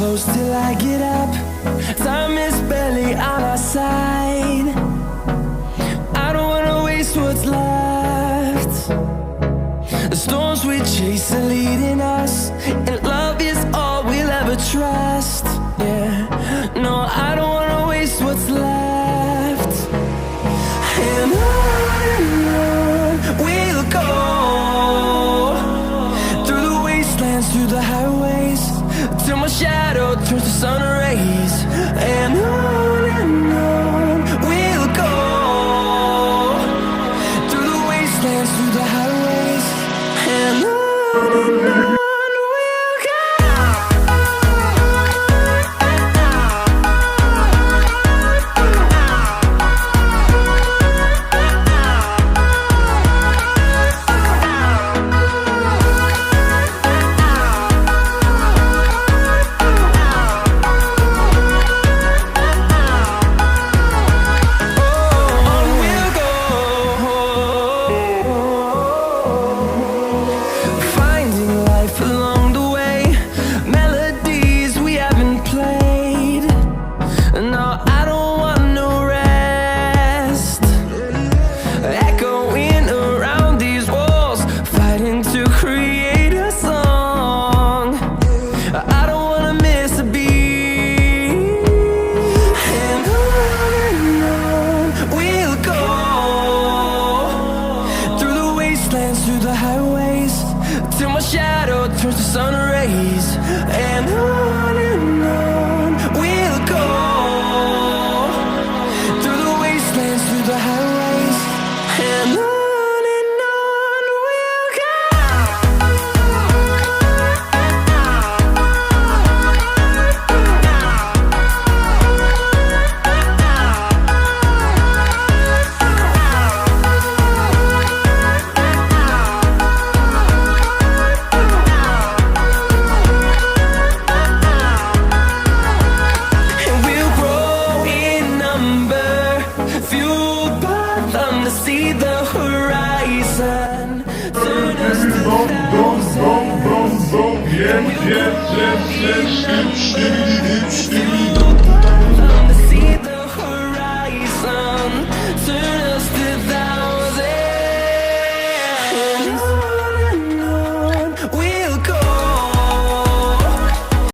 close till I get up. Time is barely on our side. I don't wanna waste what's left. The storms we chase are leading us, and love is all we'll ever trust. Yeah, no, I don't wanna waste what's left. And on we'll go, through the wastelands, through the highways, till my shadow turns to sun rays. And on we'll go, through the wastelands, through the highways, and on we'll go. Through the highways, till my shadow turns to sun rays. And on we'll go, through the wastelands, through the highways, and on we'll go. See the horizon, turn us to thousands.